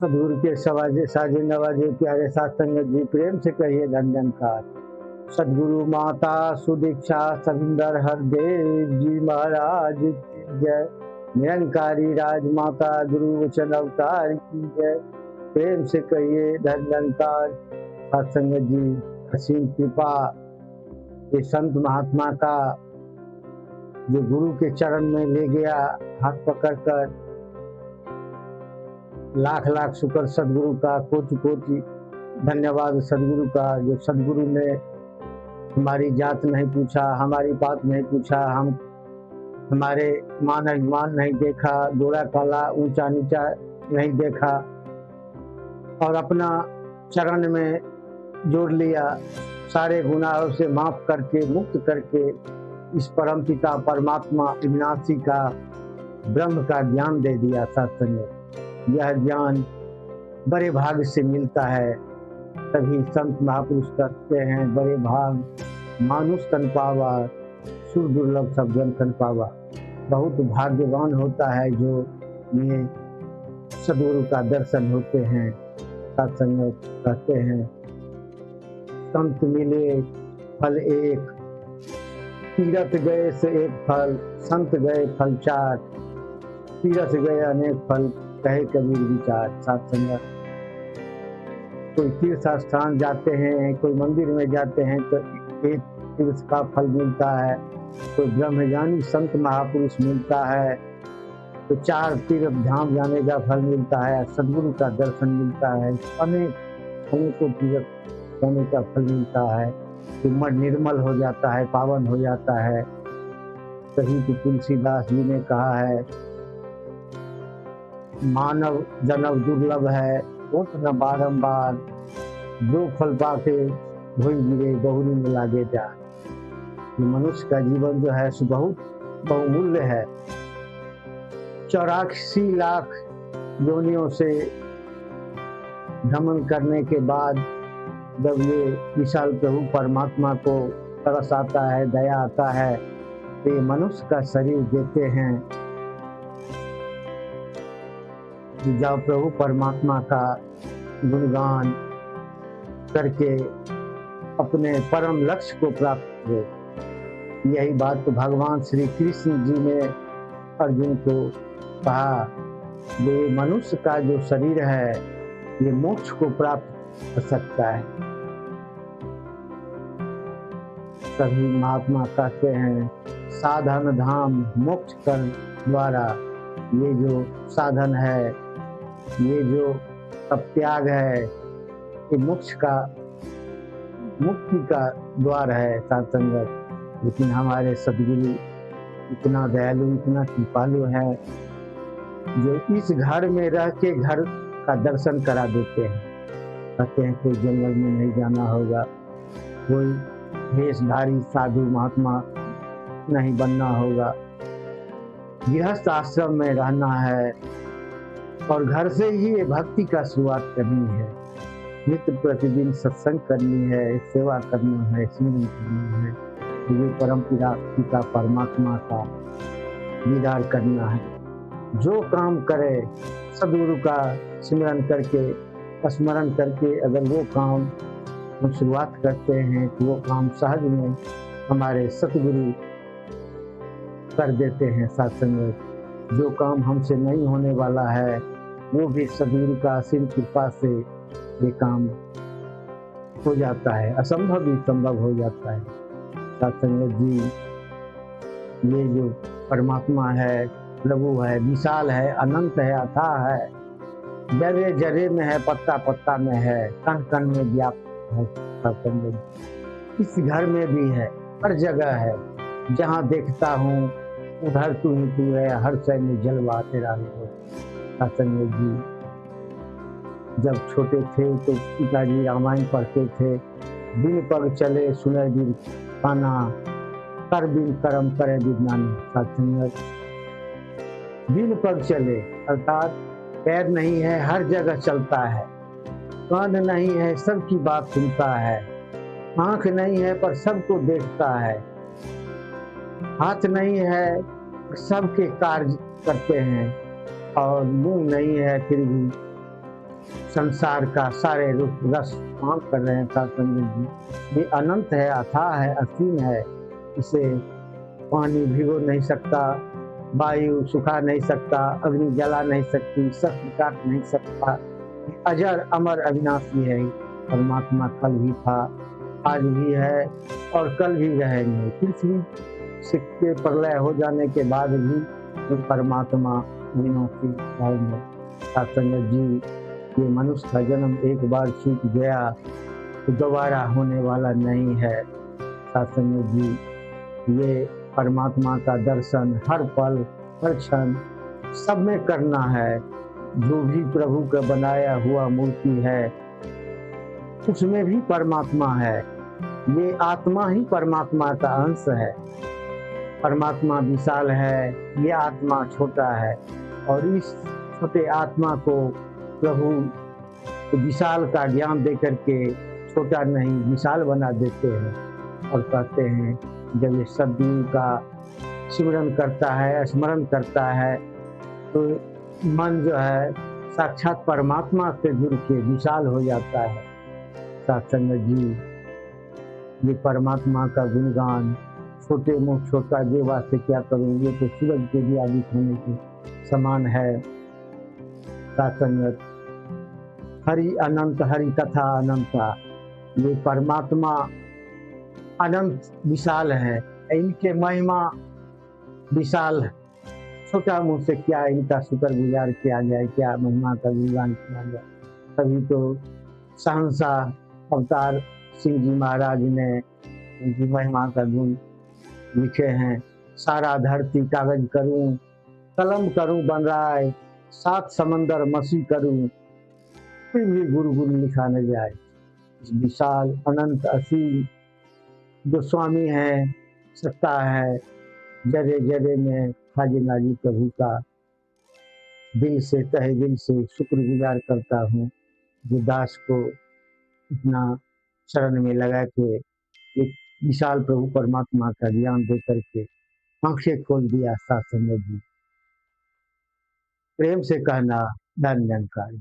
सदगुरु के सवाजे साजे नवाजे प्यारे साथ संगत जी, प्रेम से कहिए धन धनकार। सदगुरु माता सुदीक्षा सविंदर हरदेव जी महाराज की जय। निरंकारी राजमाता गुरु वचन अवतार की जय। प्रेम से कहिए धन धनकार। साथ संगत जी, असीम कृपा ये संत महात्मा का जो गुरु के चरण में ले गया हाथ पकड़कर, लाख लाख शुक्र सदगुरु का, कोटि कोटि धन्यवाद सदगुरु का। जो सदगुरु ने हमारी जात नहीं पूछा, हमारी बात नहीं पूछा, हम हमारे मान अभिमान नहीं देखा, गोरा काला ऊंचा नीचा नहीं देखा और अपना चरण में जोड़ लिया, सारे गुनाहों से माफ करके मुक्त करके इस परम पिता परमात्मा अविनाशी का ब्रह्म का ज्ञान दे दिया। सत्संग यह ज्ञान बड़े भाग से मिलता है, तभी संत महापुरुष कहते हैं बड़े भाग मानुष तन पावा, सुर दुर्लभ सब जन तन पावा। बहुत भाग्यवान होता है जो ये सदगुरु का दर्शन होते हैं। सत्संग कहते हैं संत मिले फल एक, तीरथ गए से एक फल, संत गए फल चार, तीरथ गए अनेक फल कहे कबीर विचार। सत्संग कोई तीर्थ स्थान जाते हैं, कोई मंदिर में जाते हैं तो एक तीर्थ का फल मिलता है, कोई ब्रह्मज्ञानी संत महापुरुष मिलता है तो चार तीर्थ धाम जाने का फल मिलता है, सदगुरु का दर्शन मिलता है, अनेकों तीर्थ जाने का फल मिलता है, तो मन निर्मल हो जाता है, पावन हो जाता है। तभी तो तुलसीदास जी ने कहा है मानव जन्म दुर्लभ है, उठ न बारंबार, दो फल पाके भूल गिरे बहुरी में लागे जा। ये मनुष्य का जीवन जो है बहुत बहुमूल्य है। 84 लाख योनियों से भ्रमण करने के बाद जब ये विशाल प्रभु परमात्मा को तरस आता है, दया आता है, तो ये मनुष्य का शरीर देते हैं। जाओ प्रभु परमात्मा का गुणगान करके अपने परम लक्ष्य को प्राप्त करो। यही बात तो भगवान श्री कृष्ण जी ने अर्जुन को कहा, ये मनुष्य का जो शरीर है ये मोक्ष को प्राप्त कर सकता है। तभी महात्मा कहते हैं साधन धाम मोक्ष कर द्वारा। ये जो साधन है, ये जो त्याग है, ये मोक्ष का मुक्ति का द्वार है। सत्संगत लेकिन हमारे सदगुरु इतना दयालु, इतना कृपालु है जो इस घर में रह के घर का दर्शन करा देते हैं। कहते हैं कोई जंगल में नहीं जाना होगा, कोई वेशधारी साधु महात्मा नहीं बनना होगा, गृहस्थ आश्रम में रहना है और घर से ही ये भक्ति का शुरुआत करनी है। नित्य प्रतिदिन सत्संग करनी है, सेवा करना है, स्मरण करना है, ये परम पिता परमात्मा का दीदार करना है। जो काम करे सदगुरु का स्मरण करके, स्मरण करके अगर वो काम हम शुरुआत करते हैं तो वो काम सहज में हमारे सतगुरु कर देते हैं। सत्संग जो काम हमसे नहीं होने वाला है वो भी सदगुरु का असीम कृपा से ये काम हो जाता है, असंभव भी संभव हो जाता है। सत्संग जी, ये जो परमात्मा है, प्रभु है, विशाल है, अनंत है, अथाह है, जरे जरे में है, पत्ता पत्ता में है, कण कण में व्याप्त है। सत्संग इस घर में भी है, हर जगह है, जहाँ देखता हूँ उधर तू ही तू है, हर शय में जलवा तेरा हो। सत्संग जी, जब छोटे थे तो पिताजी रामायण पढ़ते थे, बिन पग चले सुने दिन खाना, कर बिन कर्म करे विज्ञानी। सत्संग बिन पग चले अर्थात पैर नहीं है, हर जगह चलता है, कान नहीं है, सबकी बात सुनता है, आंख नहीं है पर सबको देखता है, हाथ नहीं है सबके कार्य करते हैं, और मुंह नहीं है फिर भी संसार का सारे रूप रस पान कर रहे हैं साथ संगत जी। ये अनंत है, अथाह है, असीम है। इसे पानी भिगो नहीं सकता, वायु सुखा नहीं सकता, अग्नि जला नहीं सकती, शस्त्र काट नहीं सकता। अजर अमर अविनाशी है परमात्मा। कल भी था, आज भी है और कल भी रहेंगे। पृथ्वी के प्रलय हो जाने के बाद भी तो परमात्मा विनाशी रहेंगे। सत्संग जी, ये मनुष्य का जन्म एक बार छूट गया तो दोबारा होने वाला नहीं है। सत्संग जी, ये परमात्मा का दर्शन हर पल हर क्षण सब में करना है। जो भी प्रभु का बनाया हुआ मूर्ति है उसमें भी परमात्मा है। ये आत्मा ही परमात्मा का अंश है। परमात्मा विशाल है, ये आत्मा छोटा है और इस छोटे आत्मा को प्रभु विशाल का ज्ञान देकर के छोटा नहीं विशाल बना देते हैं और कहते हैं जब ये सद्गुरु का सिमरन करता है, स्मरण करता है तो मन जो है साक्षात परमात्मा से जुड़ के विशाल हो जाता है। सत्संग जी, ये परमात्मा का गुणगान छोटे मुँह छोटा जेवा से क्या करूँ, ये तो सूरज के भी आदित होने के समान है। सत्संगत, हरि अनंत, हरि कथा अनंता। ये परमात्मा अनंत विशाल है, इनके महिमा विशाल है। छोटा मुँह से क्या इनका शुक्रगुजार किया जाए, क्या महिमा का गुणगान किया जाए। तभी तो सहनशाह अवतार सिंह जी महाराज ने उनकी महिमा का गुण लिखे हैं। सारा धरती कागज करूं, कलम करूं बन राय, सात समंदर मसी करूं, फिर भी गुरु गुरु लिखा न जाए। इस विशाल अनंत असीम जो स्वामी है, सत्ता है, जरे जरे में खाजे नाजी प्रभु का दिल से तहे दिल से शुक्रगुजार करता हूँ जो दास को इतना शरण में लगा के एक विशाल प्रभु परमात्मा का ज्ञान दे करके आंखें खोल दिया। सत्संग जी, प्रेम से कहना धन निरंकार।